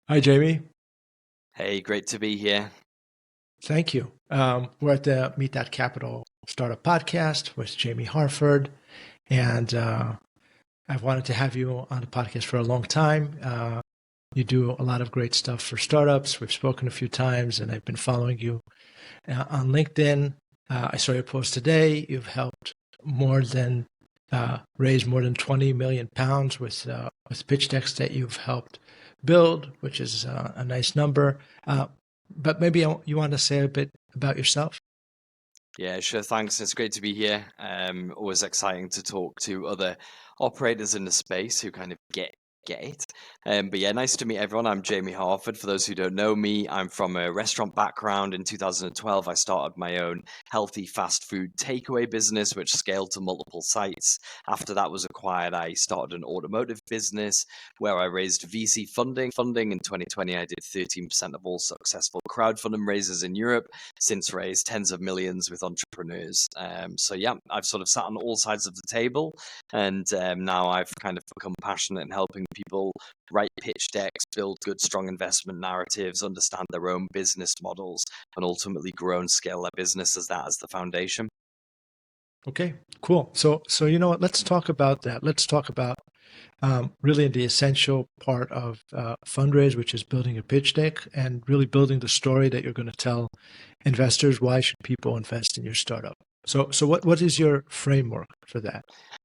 Hi, Jamie. Hey, great to be here. Thank you. We're at the Meet.Capital Startup Podcast with Jamie Harford, and I've wanted to have you on the podcast for a long time. You do a lot of great stuff for startups. We've spoken a few times, and I've been following you on LinkedIn. I saw your post today. You've helped more than raise more than 20 million pounds with pitch decks that you've helped build, which is a nice number. But maybe you want to say a bit about yourself. Yeah, sure. Thanks. It's great to be here. Always exciting to talk to other operators in the space who kind of get it. But yeah, nice to meet everyone. I'm Jamie Harford. For those who don't know me, I'm from a restaurant background. In 2012, I started my own healthy fast food takeaway business, which scaled to multiple sites. After that was acquired, I started an automotive business where I raised VC funding. In 2020, I did 13% of all successful crowdfunding raises in Europe, since raised tens of millions with entrepreneurs. So yeah, I've sort of sat on all sides of the table, and now I've kind of become passionate in helping people write pitch decks, build good, strong investment narratives, understand their own business models, and ultimately grow and scale their business as that as the foundation. Okay, cool. So you know what? Let's talk about that. Let's talk about really the essential part of fundraise, which is building a pitch deck and really building the story that you're going to tell investors. Why should people invest in your startup? So what is your framework for that,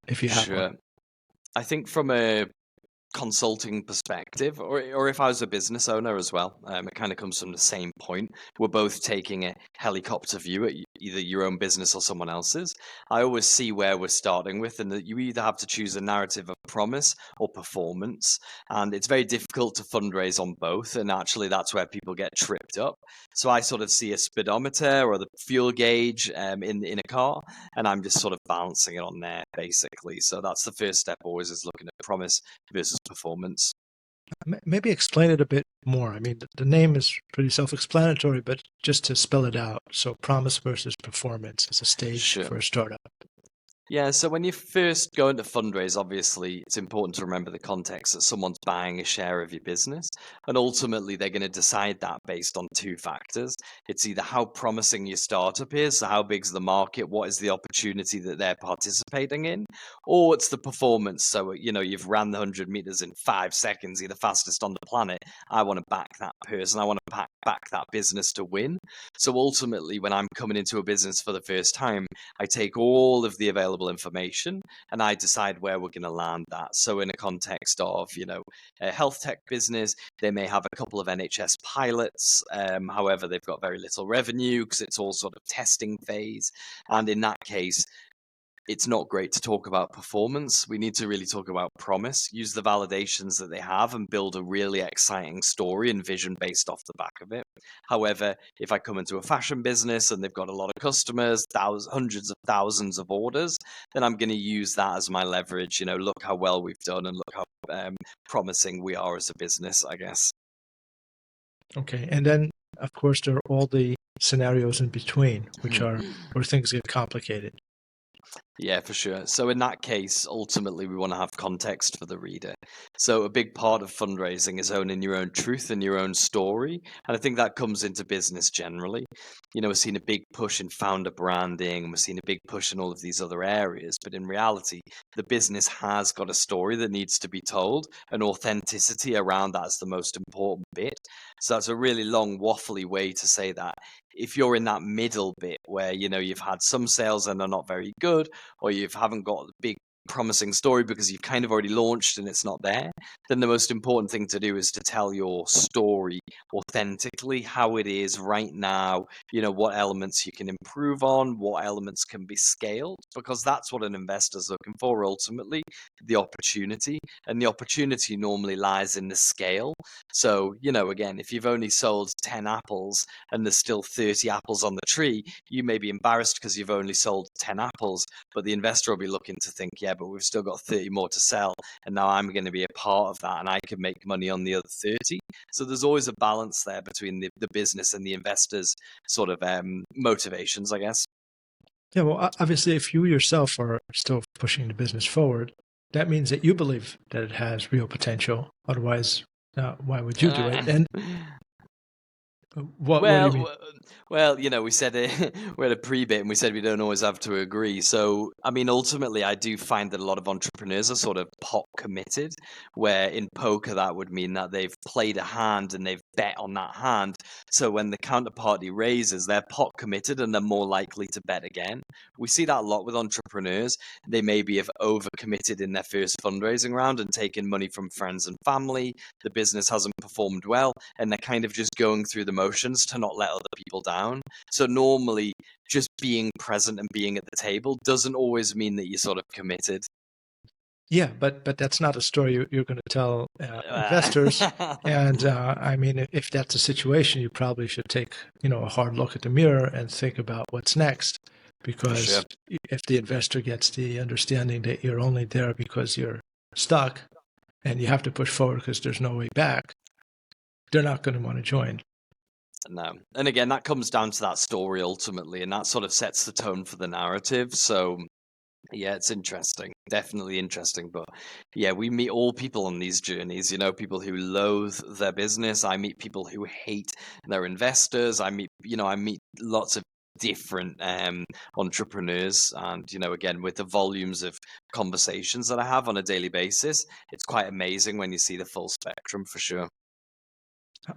if you have one? Sure. I think from a consulting perspective, or if I was a business owner as well, it kind of comes from the same point. We're both taking a helicopter view at either your own business or someone else's. I always see where we're starting with, and that you either have to choose a narrative of promise or performance. And it's very difficult to fundraise on both. And actually, that's where people get tripped up. So I sort of see a speedometer or the fuel gauge in a car, and I'm just sort of balancing it on there basically. So that's the first step, always, is looking at promise versus performance. Maybe explain it a bit more. I mean, the name is pretty self-explanatory, but just to spell it out. So promise versus performance is a stage Sure. for a startup. Yeah, so when you first go into fundraise, obviously it's important to remember the context that someone's buying a share of your business. And ultimately, they're going to decide that based on two factors. It's either how promising your startup is, so how big's the market, what is the opportunity that they're participating in, or it's the performance. So, you've ran the 100 meters in 5 seconds, you're the fastest on the planet. I want to back that person, I want to back that business to win. So ultimately, when I'm coming into a business for the first time, I take all of the available information and I decide where we're going to land that. So, in a context of, a health tech business, they may have a couple of NHS pilots. However, they've got very little revenue because it's all sort of testing phase. And in that case, it's not great to talk about performance. We need to really talk about promise, use the validations that they have, and build a really exciting story and vision based off the back of it. However, if I come into a fashion business and they've got a lot of customers, thousands, hundreds of thousands of orders, then I'm going to use that as my leverage. Look how well we've done and look how promising we are as a business, I guess. Okay. And then, of course, there are all the scenarios in between, which are where things get complicated. Yeah, for sure. So in that case, ultimately, we want to have context for the reader. So a big part of fundraising is owning your own truth and your own story. And I think that comes into business generally. We're seeing a big push in founder branding, and we're seeing a big push in all of these other areas. But in reality, the business has got a story that needs to be told, and authenticity around that is the most important bit. So that's a really long, waffly way to say that. If you're in that middle bit where, you've had some sales and they're not very good, or you haven't got a big promising story because you've kind of already launched and it's not there, then the most important thing to do is to tell your story authentically, how it is right now, what elements you can improve on, what elements can be scaled, because that's what an investor's looking for ultimately, the opportunity. And the opportunity normally lies in the scale. So, again, if you've only sold 10 apples and there's still 30 apples on the tree, you may be embarrassed because you've only sold 10 apples, but the investor will be looking to think, yeah, but we've still got 30 more to sell. And now I'm going to be a part of that and I can make money on the other 30. So there's always a balance there between the business and the investors' sort of motivations, I guess. Yeah, well, obviously, if you yourself are still pushing the business forward, that means that you believe that it has real potential. Otherwise, Why would you do it? And what do you Well, mean? we said we had a pre-bit and we said we don't always have to agree. So, I mean, ultimately, I do find that a lot of entrepreneurs are sort of pot committed, where in poker that would mean that they've played a hand and they've bet on that hand. So when the counterparty raises, they're pot committed and they're more likely to bet again. We see that a lot with entrepreneurs. They maybe have overcommitted in their first fundraising round and taken money from friends and family. The business hasn't performed well and they're kind of just going through the motions to not let other people down. So normally just being present and being at the table doesn't always mean that you're sort of committed. Yeah, but that's not a story you're going to tell investors. And I mean, if that's a situation, you probably should take a hard look at the mirror and think about what's next. For sure. Because if the investor gets the understanding that you're only there because you're stuck and you have to push forward because there's no way back, they're not going to want to join. No. And again, that comes down to that story ultimately, and that sort of sets the tone for the narrative. So yeah, it's interesting. Definitely interesting. But yeah, we meet all people on these journeys, people who loathe their business. I meet people who hate their investors. I meet lots of different entrepreneurs. And, again, with the volumes of conversations that I have on a daily basis, it's quite amazing when you see the full spectrum for sure.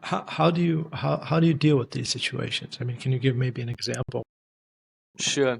How do you deal with these situations? I mean, can you give maybe an example? Sure.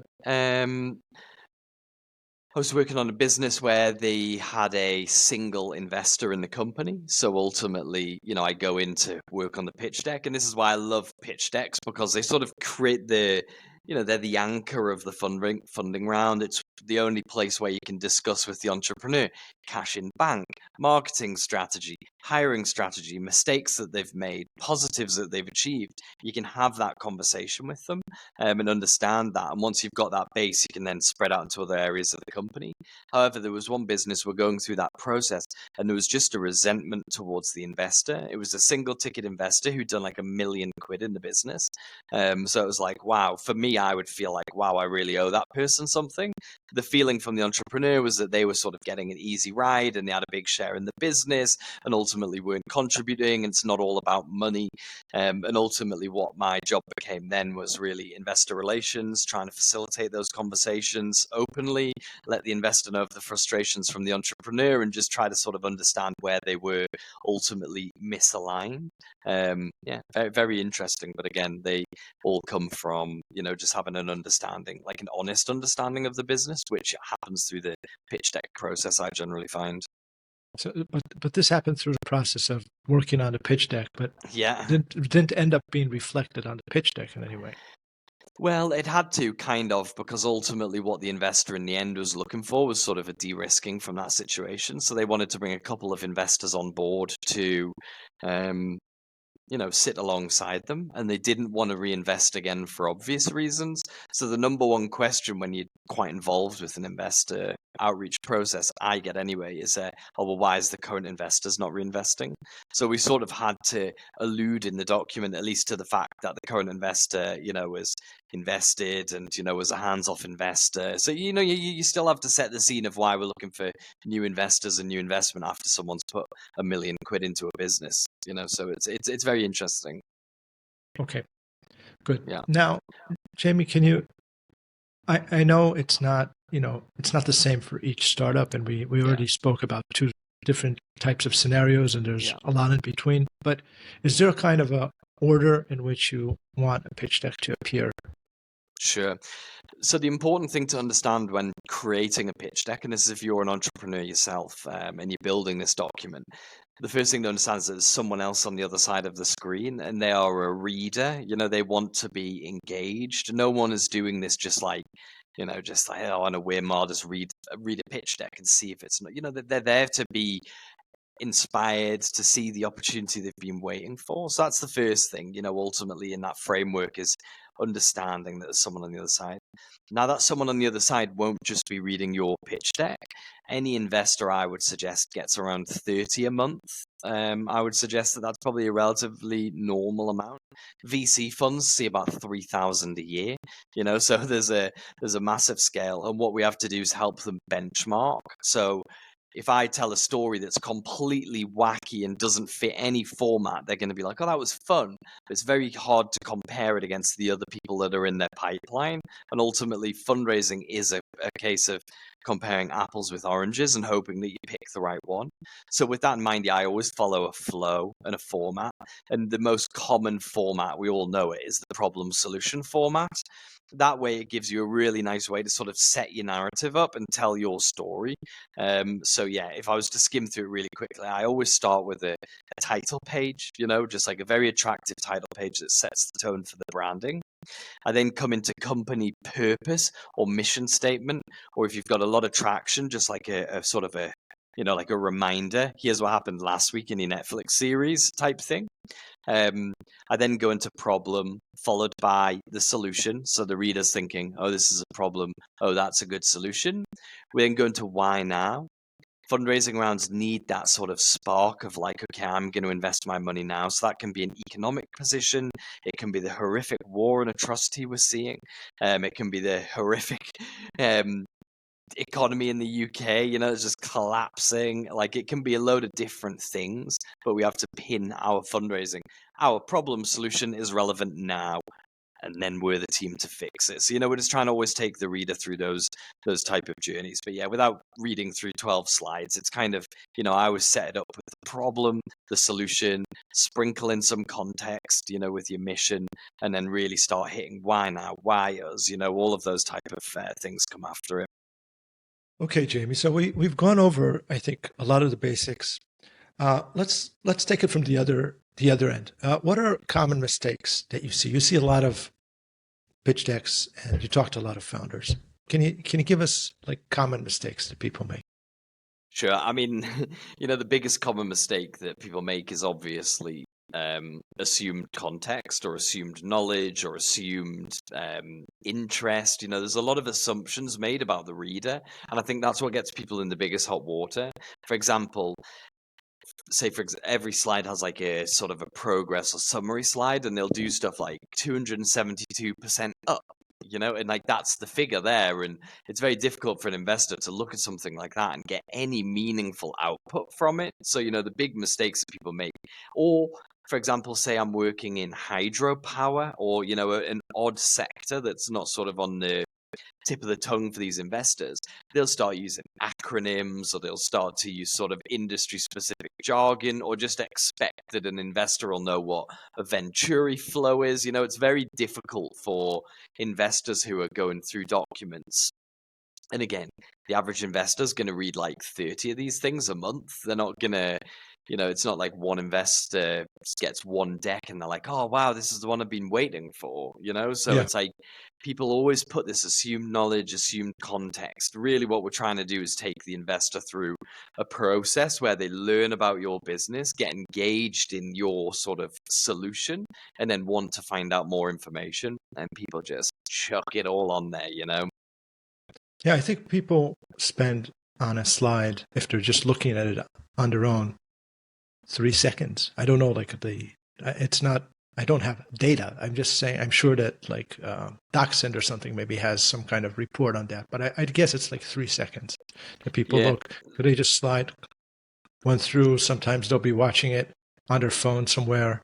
I was working on a business where they had a single investor in the company. So ultimately, I go in to work on the pitch deck. And this is why I love pitch decks because they sort of create they're the anchor of the funding round. It's the only place where you can discuss with the entrepreneur cash in bank, marketing strategy, hiring strategy, mistakes that they've made, positives that they've achieved. You can have that conversation with them and understand that. And once you've got that base, you can then spread out into other areas of the company. However, there was one business we're going through that process, and there was just a resentment towards the investor. It was a single ticket investor who'd done like £1 million in the business. So it was like, wow, for me, I would feel like, wow, I really owe that person something. The feeling from the entrepreneur was that they were sort of getting an easy ride and they had a big share in the business and ultimately weren't contributing. And it's not all about money. And ultimately, what my job became then was really investor relations, trying to facilitate those conversations openly, let the investor know of the frustrations from the entrepreneur, and just try to sort of understand where they were ultimately misaligned. Yeah, very, very interesting. But again, they all come from, just having an understanding, like an honest understanding of the business, which happens through the pitch deck process, I generally find. So, but this happened through the process of working on the pitch deck, but Yeah. didn't end up being reflected on the pitch deck in any way. Well, it had to kind of because ultimately what the investor in the end was looking for was sort of a de-risking from that situation. So they wanted to bring a couple of investors on board to um, sit alongside them, and they didn't want to reinvest again for obvious reasons. So the number one question when you're quite involved with an investor outreach process, I get anyway, is oh, well, why is the current investors not reinvesting? So we sort of had to allude in the document, at least to the fact that the current investor, was invested and, was a hands-off investor. So, you still have to set the scene of why we're looking for new investors and new investment after someone's put £1 million into a business, so it's very interesting. Okay, good. Yeah. Now, Jamie, can you? I know it's not the same for each startup, and we Yeah. already spoke about two different types of scenarios, and there's Yeah. a lot in between. But is there a kind of a order in which you want a pitch deck to appear? Sure. So the important thing to understand when creating a pitch deck, and this is if you're an entrepreneur yourself and you're building this document, the first thing to understand is that there's someone else on the other side of the screen, and they are a reader. They want to be engaged. No one is doing this just like, oh, on a whim, I'll just read a pitch deck and see if it's not. They're there to be inspired, to see the opportunity they've been waiting for. So that's the first thing, ultimately in that framework is understanding that there's someone on the other side. Now, that someone on the other side won't just be reading your pitch deck. Any investor, I would suggest, gets around 30 a month. I would suggest that that's probably a relatively normal amount. VC funds see about 3,000 a year, so there's a massive scale. And what we have to do is help them benchmark. So if I tell a story that's completely wacky and doesn't fit any format, they're going to be like, oh, that was fun. But it's very hard to compare it against the other people that are in their pipeline. And ultimately, fundraising is a case of comparing apples with oranges and hoping that you pick the right one. So with that in mind, yeah, I always follow a flow and a format. And the most common format, we all know it, is the problem solution format. That way it gives you a really nice way to sort of set your narrative up and tell your story. So yeah, if I was to skim through it really quickly, I always start with a title page, just like a very attractive title page that sets the tone for the branding. I then come into company purpose or mission statement, or if you've got a lot of traction, just like a sort of like a reminder. Here's what happened last week in your Netflix series type thing. I then go into problem, followed by the solution. So the reader's thinking, oh, this is a problem. Oh, that's a good solution. We then go into why now. Fundraising rounds need that sort of spark of like, okay, I'm going to invest my money now. So that can be an economic position. It can be the horrific war and atrocity we're seeing. It can be the horrific economy in the UK, it's just collapsing. Like, it can be a load of different things, but we have to pin our fundraising. Our problem solution is relevant now, and then we're the team to fix it. So, we're just trying to always take the reader through those type of journeys. But yeah, without reading through 12 slides, it's kind of, I always set it up with the problem, the solution, sprinkle in some context, with your mission, and then really start hitting why now, why us, all of those type of things come after it. Okay, Jamie. So we've gone over, I think, a lot of the basics. Let's take it from the other end. What are common mistakes that you see? You see a lot of pitch decks, and you talk to a lot of founders. Can you give us like common mistakes that people make? Sure. I mean, the biggest common mistake that people make is obviously assumed context or assumed knowledge or assumed interest. There's a lot of assumptions made about the reader, and I think that's what gets people in the biggest hot water. For example, say every slide has like a sort of a progress or summary slide, and they'll do stuff like 272% up, and like that's the figure there, and it's very difficult for an investor to look at something like that and get any meaningful output from it. So the big mistakes that people make, or for example, say I'm working in hydropower, or an odd sector that's not sort of on the tip of the tongue for these investors, they'll start using acronyms, or they'll start to use sort of industry specific jargon, or just expect that an investor will know what a venturi flow is. It's very difficult for investors who are going through documents. And again, the average investor is going to read like 30 of these things a month. They're not going to, it's not like one investor gets one deck and they're like, oh, wow, this is the one I've been waiting for, So It's like people always put this assumed knowledge, assumed context. Really, what we're trying to do is take the investor through a process where they learn about your business, get engaged in your sort of solution, and then want to find out more information. And people just chuck it all on there, Yeah, I think people spend on a slide, if they're just looking at it on their own, 3 seconds. I don't know, like it's not, I don't have data. I'm just saying, I'm sure that like DocSend or something maybe has some kind of report on that, but I guess it's like 3 seconds that people look. Could they just slide one through? Sometimes they'll be watching it on their phone somewhere.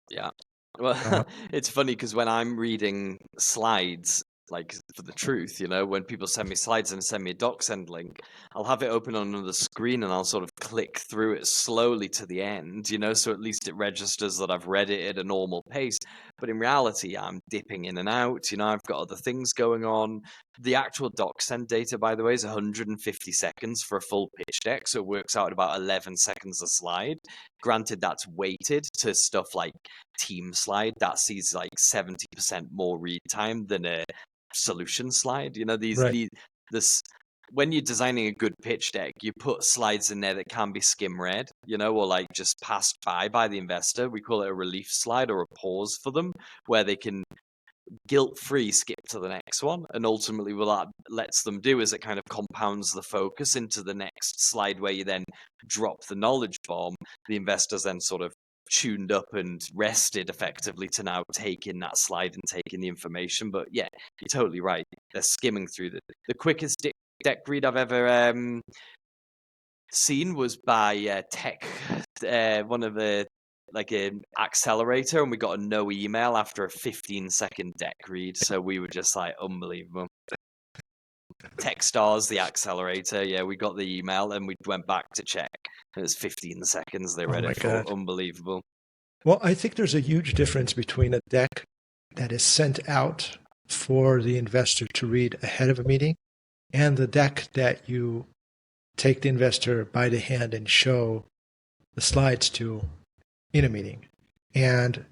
Yeah. Well, it's funny because when I'm reading slides, like for the truth, when people send me slides and send me a DocSend link, I'll have it open on another screen and I'll sort of click through it slowly to the end, so at least it registers that I've read it at a normal pace. But in reality, I'm dipping in and out, I've got other things going on. The actual DocSend data, by the way, is 150 seconds for a full pitch deck, so it works out at about 11 seconds a slide. Granted, that's weighted to stuff like Team Slide that sees like 70% more read time than a solution slide. This when you're designing a good pitch deck, you put slides in there that can be skim read, or like just passed by the investor. We call it a relief slide or a pause for them, where they can guilt-free skip to the next one. And ultimately what that lets them do is it kind of compounds the focus into the next slide, where you then drop the knowledge bomb. The investors then sort of tuned up and rested effectively to now take in that slide and take in the information. But yeah, you're totally right. They're skimming through the quickest deck read I've ever seen was by tech, one of the like an accelerator, and we got a no email after a 15-second deck read. So we were just like, unbelievable. Techstars, the accelerator, yeah, we got the email and we went back to check. It was 15 seconds they read Oh my it for. God. Unbelievable. Well, I think there's a huge difference between a deck that is sent out for the investor to read ahead of a meeting and the deck that you take the investor by the hand and show the slides to in a meeting. And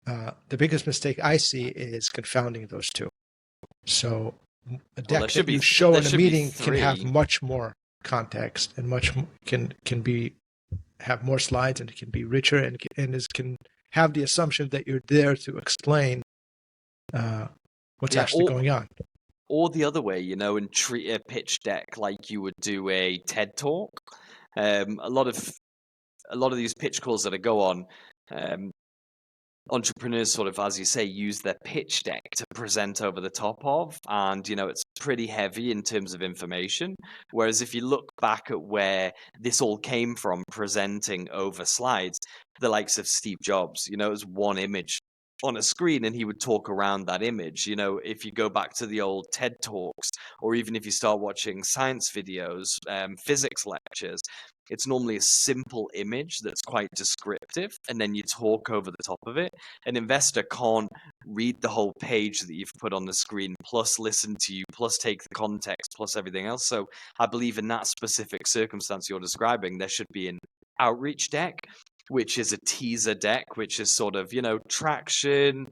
the biggest mistake I see is confounding those two. So a Well, deck that you show in a meeting can have three. much more context and can be have more slides, and it can be richer, and can have the assumption that you're there to explain what's Yeah, actually going on. or the other way, and treat a pitch deck like you would do a TED talk. A lot of these pitch calls that I go on, entrepreneurs sort of, as you say, use their pitch deck to present over the top of, and it's pretty heavy in terms of information. Whereas if you look back at where this all came from, presenting over slides, the likes of Steve Jobs, it was one image on a screen and he would talk around that image. If you go back to the old TED Talks, or even if you start watching science videos, physics lectures, it's normally a simple image that's quite descriptive, and then you talk over the top of it. An investor can't read the whole page that you've put on the screen, plus listen to you, plus take the context, plus everything else. So I believe in that specific circumstance you're describing, there should be an outreach deck, which is a teaser deck, which is sort of, traction,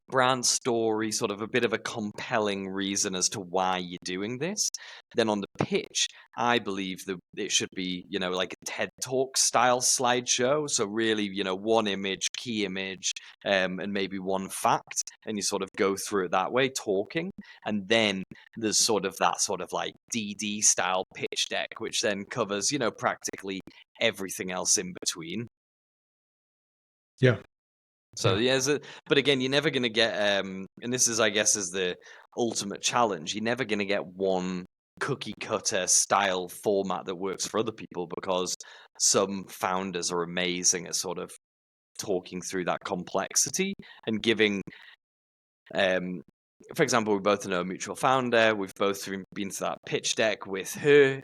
brand story, sort of a bit of a compelling reason as to why you're doing this. Then on the pitch, I believe that it should be, like a TED Talk style slideshow. So really, one image, key image, and maybe one fact, and you sort of go through it that way, talking. And then there's sort of that sort of like DD style pitch deck, which then covers, practically everything else in between. Yeah. So but again, you're never going to get, and this is, I guess, is the ultimate challenge. You're never going to get one cookie cutter style format that works for other people, because some founders are amazing at sort of talking through that complexity and giving. For example, we both know a mutual founder. We've both been to that pitch deck with her.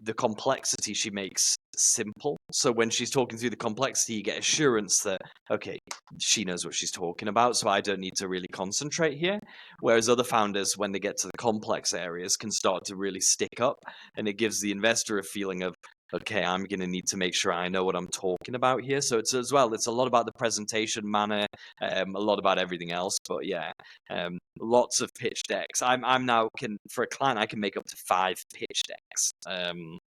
The complexity she makes simple. So when she's talking through the complexity, you get assurance that, okay, she knows what she's talking about, so I don't need to really concentrate here. Whereas other founders, when they get to the complex areas, can start to really stick up, and it gives the investor a feeling of, okay, I'm going to need to make sure I know what I'm talking about here. So it's a lot about the presentation manner, a lot about everything else. But yeah, lots of pitch decks. I'm now for a client, I can make up to 5 pitch decks,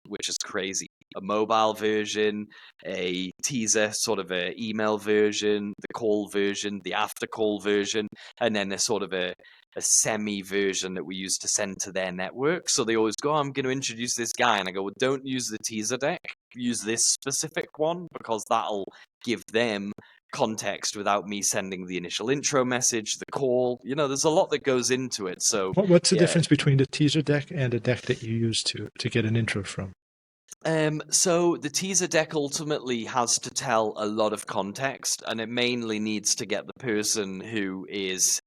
which is crazy. A mobile version, a teaser, sort of a email version, the call version, the after call version, and then a sort of a semi version that we use to send to their network. So they always go, I'm going to introduce this guy. And I go, well, don't use the teaser deck. Use this specific one, because that'll give them context without me sending the initial intro message, the call. There's a lot that goes into it. So What's the difference between the teaser deck and a deck that you use to get an intro from? So the teaser deck ultimately has to tell a lot of context, and it mainly needs to get the person who is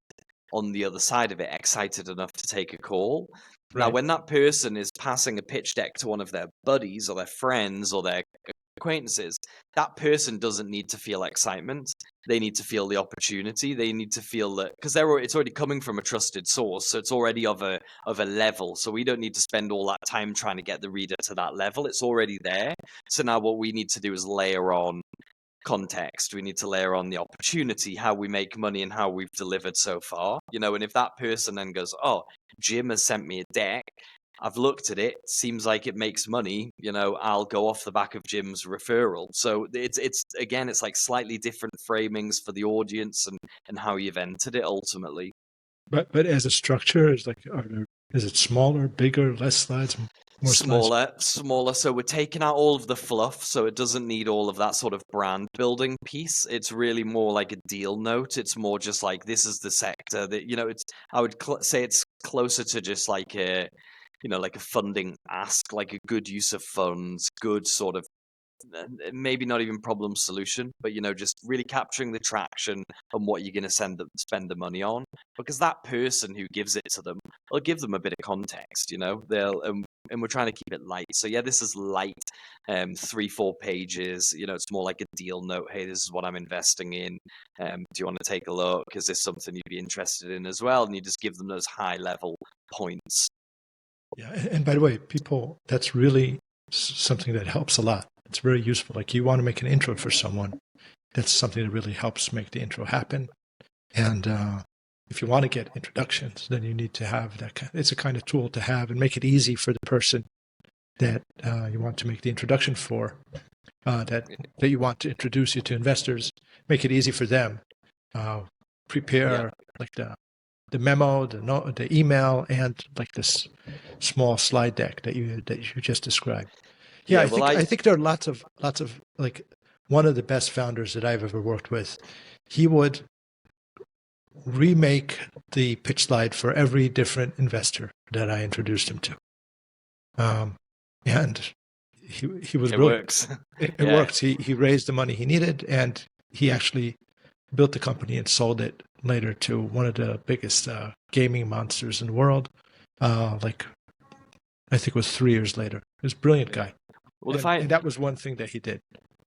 on the other side of it excited enough to take a call. Right. Now, when that person is passing a pitch deck to one of their buddies or their friends or their acquaintances, that person doesn't need to feel excitement. They need to feel the opportunity. They need to feel that, because it's already coming from a trusted source, so it's already of a level. So we don't need to spend all that time trying to get the reader to that level. It's already there. So now what we need to do is layer on context. We need to layer on the opportunity, how we make money, and how we've delivered so far. And if that person then goes, oh, Jim has sent me a deck, I've looked at it, seems like it makes money, I'll go off the back of Jim's referral. So it's again, it's like slightly different framings for the audience and how you've entered it ultimately. But as a structure, is it smaller, bigger, less slides, more slides? Smaller. So we're taking out all of the fluff, so it doesn't need all of that sort of brand building piece. It's really more like a deal note. It's more just like, this is the sector that, I would say it's closer to just like like a funding ask, like a good use of funds, good sort of maybe not even problem solution, but just really capturing the traction and what you're going to spend the money on, because that person who gives it to them will give them a bit of context. They'll and we're trying to keep it light. So yeah, this is light, 3-4 pages. It's more like a deal note. Hey, this is what I'm investing in. Do you want to take a look? Is this something you'd be interested in as well? And you just give them those high level points. Yeah. And by the way, people, that's really something that helps a lot. It's very useful. Like you want to make an intro for someone, that's something that really helps make the intro happen. And if you want to get introductions, then you need to have that. It's a kind of tool to have and make it easy for the person that you want to make the introduction for, that you want to introduce you to investors. Make it easy for them. Prepare like the memo, the email, and like this small slide deck that you just described. Yeah, I think there are lots of like one of the best founders that I've ever worked with. He would remake the pitch slide for every different investor that I introduced him to, and he was brilliant. Works. It works. He raised the money he needed, and he actually built the company and sold it later to one of the biggest gaming monsters in the world. Like I think it was 3 years later. He was a brilliant guy. Well, and that was one thing that he did.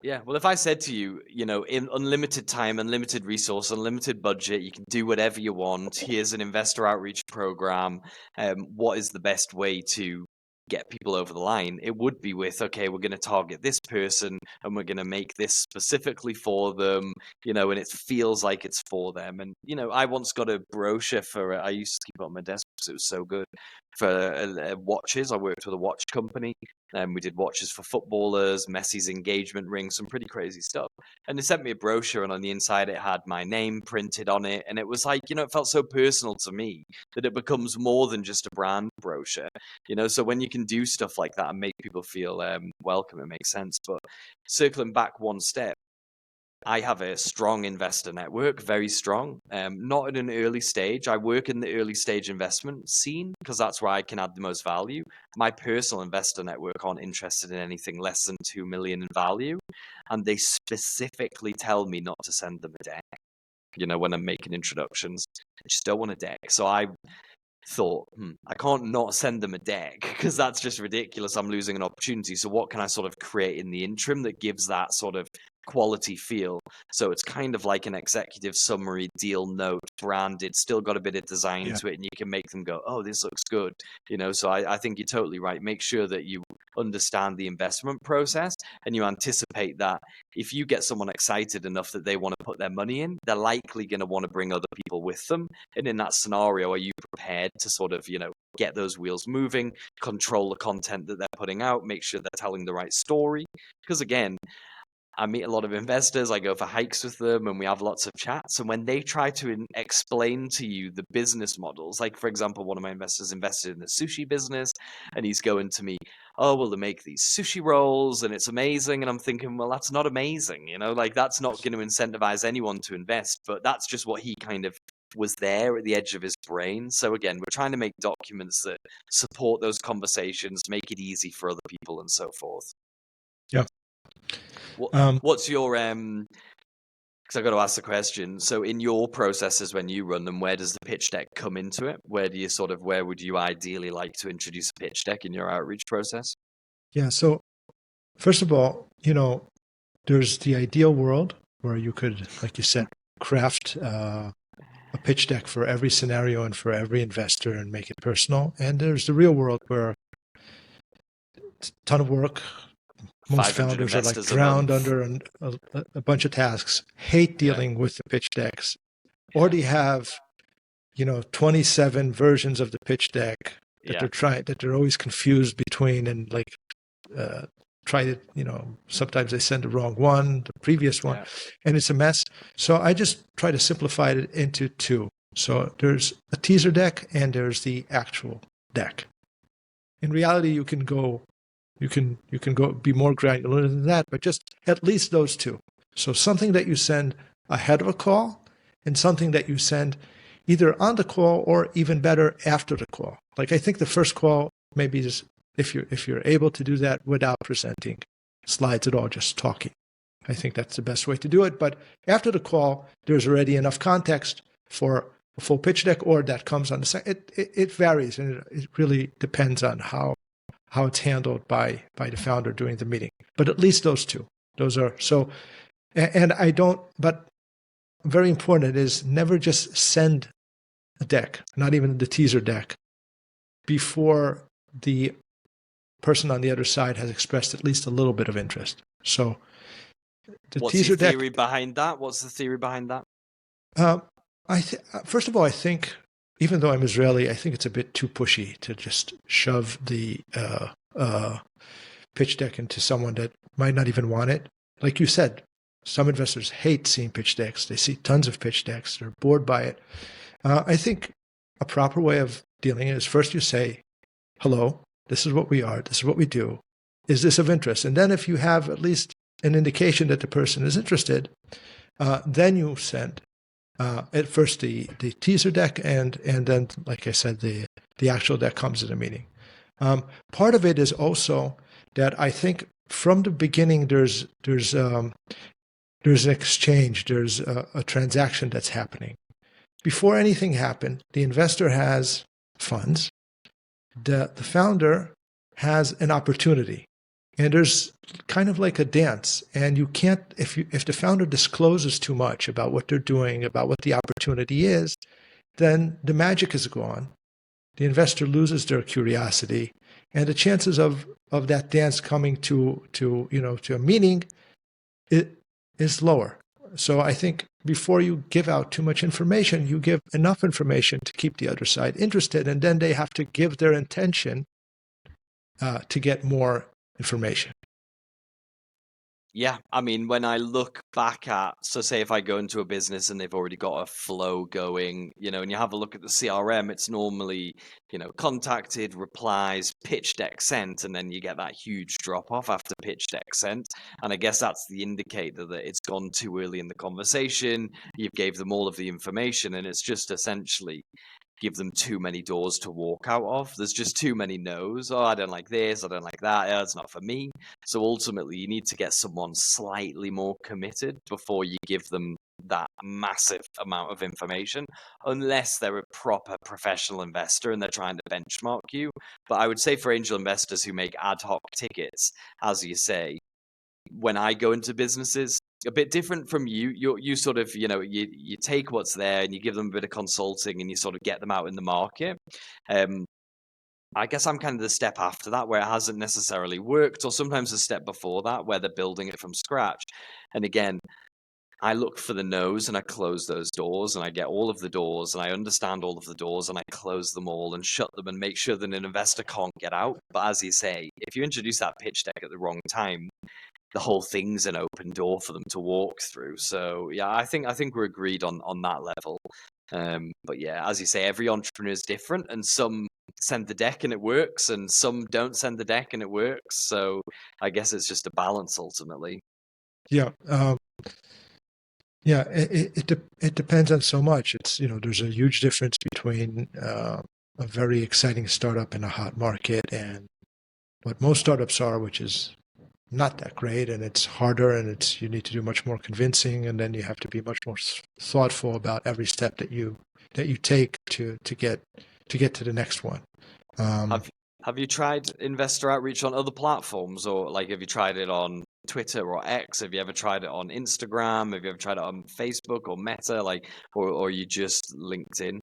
Yeah, well, if I said to you, in unlimited time, unlimited resource, unlimited budget, you can do whatever you want. Here's an investor outreach program. What is the best way to get people over the line? It would be with, okay, we're going to target this person and we're going to make this specifically for them, and it feels like it's for them. And, I once got a brochure I used to keep it on my desk because it was so good, for watches. I worked with a watch company. We did watches for footballers, Messi's engagement ring, some pretty crazy stuff. And they sent me a brochure, and on the inside it had my name printed on it. And it was like, it felt so personal to me that it becomes more than just a brand brochure. So when you can do stuff like that and make people feel welcome, it makes sense. But circling back one step, I have a strong investor network, very strong. Not at an early stage. I work in the early stage investment scene because that's where I can add the most value. My personal investor network aren't interested in anything less than 2 million in value. And they specifically tell me not to send them a deck. When I'm making introductions, I just don't want a deck. So I thought, I can't not send them a deck because that's just ridiculous. I'm losing an opportunity. So what can I sort of create in the interim that gives that sort of quality feel? So it's kind of like an executive summary, deal note, branded, still got a bit of design to it, and you can make them go, oh, this looks good. So I think you're totally right. Make sure that you understand the investment process and you anticipate that if you get someone excited enough that they want to put their money in, they're likely going to want to bring other people with them. And in that scenario, are you prepared to sort of, get those wheels moving, control the content that they're putting out, make sure they're telling the right story? Because again, I meet a lot of investors, I go for hikes with them, and we have lots of chats. And when they try to explain to you the business models, like, for example, one of my investors invested in the sushi business, and he's going to me, oh, well, they make these sushi rolls, and it's amazing. And I'm thinking, well, that's not amazing, like that's not going to incentivize anyone to invest. But that's just what he kind of was there at the edge of his brain. So again, we're trying to make documents that support those conversations, make it easy for other people, and so forth. Yeah. What's your because I got to ask the question. So in your processes when you run them, where does the pitch deck come into it? Where would you ideally like to introduce a pitch deck in your outreach process? Yeah. So first of all, there's the ideal world where you could, like you said, craft a pitch deck for every scenario and for every investor and make it personal. And there's the real world where it's a ton of work. Most founders are like drowned under a bunch of tasks, hate dealing with the pitch decks, or they have, 27 versions of the pitch deck that they're always confused between, and like try to, sometimes they send the wrong one, the previous one, and it's a mess. So I just try to simplify it into two. So there's a teaser deck and there's the actual deck. In reality, you can go be more granular than that, but just at least those two. So something that you send ahead of a call and something that you send either on the call or even better after the call. Like I think the first call maybe just if you're able to do that without presenting slides at all, just talking. I think that's the best way to do it. But after the call, there's already enough context for a full pitch deck, or that comes on the second. It varies, and it really depends on how it's handled by the founder during the meeting. But at least those two, those are so. And I don't. But very important is never just send a deck, not even the teaser deck, before the person on the other side has expressed at least a little bit of interest. So the What's teaser your deck. theory behind that? What's the theory behind that? First of all, I think, even though I'm Israeli, I think it's a bit too pushy to just shove the pitch deck into someone that might not even want it. Like you said, some investors hate seeing pitch decks. They see tons of pitch decks. They're bored by it. I think a proper way of dealing is first you say, hello, this is what we are. This is what we do. Is this of interest? And then if you have at least an indication that the person is interested, then you send at first the teaser deck, and then, like I said, the actual deck comes to the meeting. Part of it is also that I think from the beginning there's an exchange, there's a transaction that's happening. Before anything happened, the investor has funds, the founder has an opportunity, and there's kind of like a dance. And you can't, if the founder discloses too much about what they're doing, about what the opportunity is, then the magic is gone. The investor loses their curiosity, and the chances of that dance coming to a meeting is lower. So I think before you give out too much information, you give enough information to keep the other side interested, and then they have to give their intention to get more information. Yeah, I mean, when I look back at, so say if I go into a business and they've already got a flow going, and you have a look at the CRM, it's normally, contacted, replies, pitch deck sent, and then you get that huge drop off after pitch deck sent. And I guess that's the indicator that it's gone too early in the conversation. You've gave them all of the information, and it's just essentially give them too many doors to walk out of. There's just too many no's. Oh, I don't like this. I don't like that. Yeah, it's not for me. So ultimately, you need to get someone slightly more committed before you give them that massive amount of information, unless they're a proper professional investor and they're trying to benchmark you. But I would say for angel investors who make ad hoc tickets, as you say, when I go into businesses, a bit different from you. You sort of, you take what's there and you give them a bit of consulting and you sort of get them out in the market. I guess I'm kind of the step after that, where it hasn't necessarily worked, or sometimes a step before that, where they're building it from scratch. And again, I look for the no's and I close those doors, and I get all of the doors and I understand all of the doors and I close them all and shut them and make sure that an investor can't get out. But as you say, if you introduce that pitch deck at the wrong time, the whole thing's an open door for them to walk through. So yeah, I think we're agreed on that level. But yeah, as you say, every entrepreneur is different, and some send the deck and it works, and some don't send the deck and it works. So I guess it's just a balance ultimately. Yeah. Yeah, it depends on so much. It's, there's a huge difference between a very exciting startup in a hot market and what most startups are, which is not that great, and it's harder, and you need to do much more convincing, and then you have to be much more thoughtful about every step that you take to get to the next one. Have you tried investor outreach on other platforms, or like have you tried it on Twitter or X? Have you ever tried it on Instagram? Have you ever tried it on Facebook or Meta, or you just LinkedIn?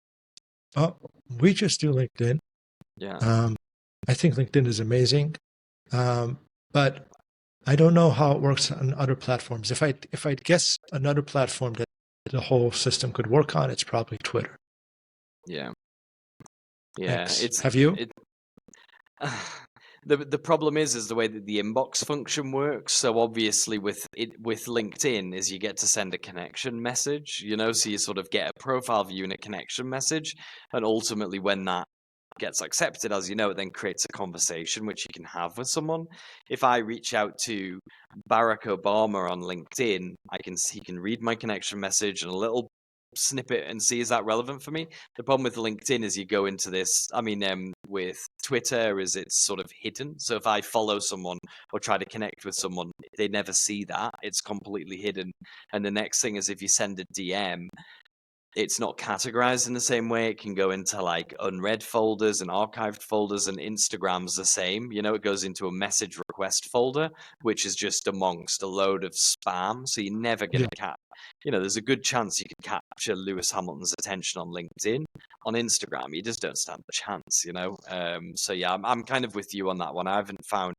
We just do LinkedIn. Yeah. I think LinkedIn is amazing, but I don't know how it works on other platforms. If I guess another platform that the whole system could work on, it's probably Twitter. Yeah. Have you? The problem is the way that the inbox function works. So obviously with LinkedIn is you get to send a connection message, so you sort of get a profile view and a connection message, and ultimately when that gets accepted, as you know, it then creates a conversation which you can have with someone. If I reach out to Barack Obama on LinkedIn, he can read my connection message, and a little snip it and see, is that relevant for me? The problem with LinkedIn is you go into this, with Twitter is it's sort of hidden. So if I follow someone or try to connect with someone, they never see that. It's completely hidden. And the next thing is if you send a DM, it's not categorized in the same way. It can go into like unread folders and archived folders, and Instagram's the same. It goes into a message request folder, which is just amongst a load of spam. So you're never going Yeah. to there's a good chance you can capture Lewis Hamilton's attention on LinkedIn. On Instagram, you just don't stand a chance. So yeah, I'm kind of with you on that one. I haven't found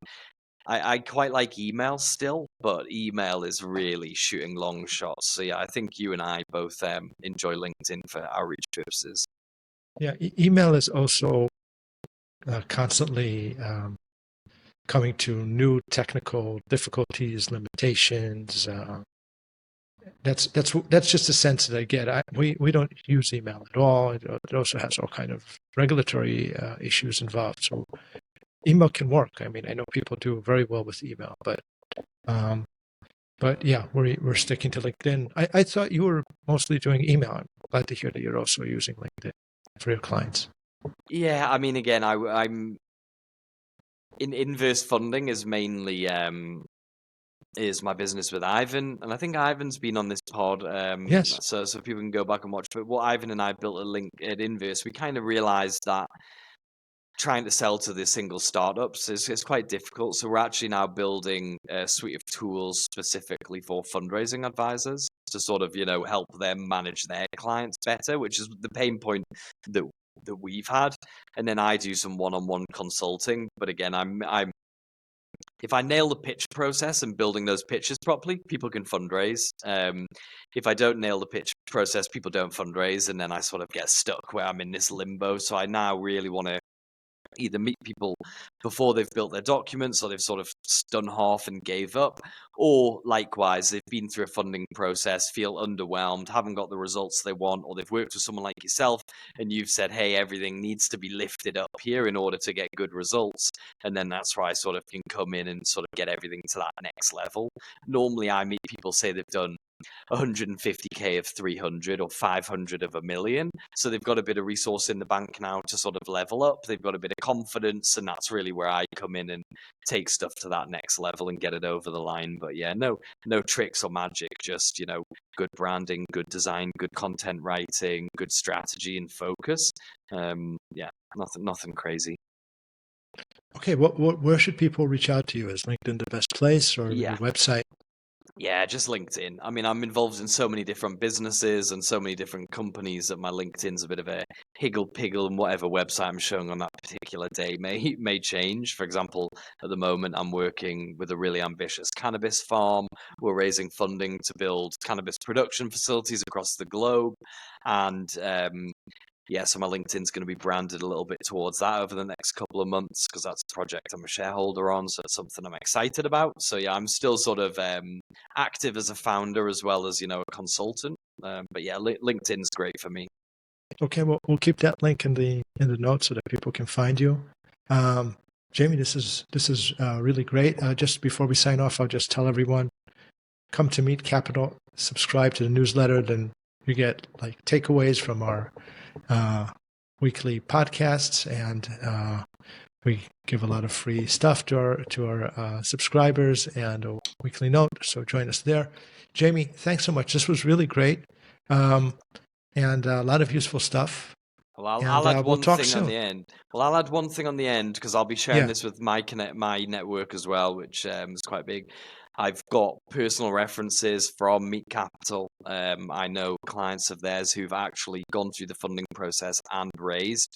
I quite like email still, but email is really shooting long shots. So yeah, I think you and I both enjoy LinkedIn for outreach purposes. Yeah. Email is also constantly coming to new technical difficulties, limitations. That's just the sense that I get. We don't use email at all. It also has all kind of regulatory issues involved. So email can work. I mean, I know people do very well with email, um, but yeah, we're sticking to LinkedIn. I thought you were mostly doing email. I'm glad to hear that you're also using LinkedIn for your clients. Yeah, again, I'm in inverse funding is mainly is my business with Ivan, and I think Ivan's been on this pod, Yes. so people can go back and watch. But what Ivan and I built a link at Inverse, we kind of realized that trying to sell to the single startups is quite difficult. So we're actually now building a suite of tools specifically for fundraising advisors to sort of help them manage their clients better, which is the pain point that we've had. And then I do some one-on-one consulting. But again, I'm if I nail the pitch process and building those pitches properly, people can fundraise. If I don't nail the pitch process, people don't fundraise, and then I sort of get stuck where I'm in this limbo. So I now really want to either meet people before they've built their documents or they've sort of done half and gave up, or likewise they've been through a funding process, feel underwhelmed, haven't got the results they want, or they've worked with someone like yourself and you've said, hey, everything needs to be lifted up here in order to get good results. And then that's where I sort of can come in and sort of get everything to that next level. Normally I meet people say they've done 150k of 300 or 500 of a million, so they've got a bit of resource in the bank now to sort of level up. They've got a bit of confidence, and that's really where I come in and take stuff to that next level and get it over the line. But yeah, no tricks or magic, just good branding, good design, good content writing, good strategy and focus. Yeah, nothing crazy. Okay. Where should people reach out to you? Is LinkedIn the best place, or Yeah. your website? Yeah, just LinkedIn. I'm involved in so many different businesses and so many different companies that my LinkedIn's a bit of a higgle-piggle, and whatever website I'm showing on that particular day may change. For example, at the moment, I'm working with a really ambitious cannabis farm. We're raising funding to build cannabis production facilities across the globe. And yeah, so my LinkedIn's going to be branded a little bit towards that over the next couple of months because that's a project I'm a shareholder on. So it's something I'm excited about. So yeah, I'm still sort of active as a founder as well as, a consultant. But yeah, LinkedIn's great for me. Okay, well, we'll keep that link in the notes so that people can find you. Jamie, this is really great. Just before we sign off, I'll just tell everyone: come to Meet.Capital, subscribe to the newsletter, then you get like takeaways from our weekly podcasts, and we give a lot of free stuff to our subscribers and a weekly note. So join us there. Jamie, thanks so much. This was really great. And a lot of useful stuff. Well, I'll And add we'll one talk thing on soon. the end. Well, I'll add one thing on the end because I'll be sharing Yeah. this with my network as well, which is quite big. I've got personal references from Meet.Capital. I know clients of theirs who've actually gone through the funding process and raised.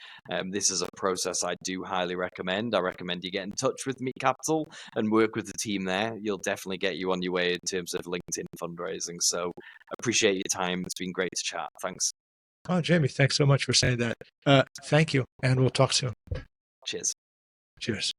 This is a process I do highly recommend. I recommend you get in touch with Meet.Capital and work with the team there. You'll definitely get you on your way in terms of LinkedIn fundraising. So appreciate your time. It's been great to chat. Thanks. Oh, Jamie, thanks so much for saying that. Thank you. And we'll talk soon. Cheers. Cheers.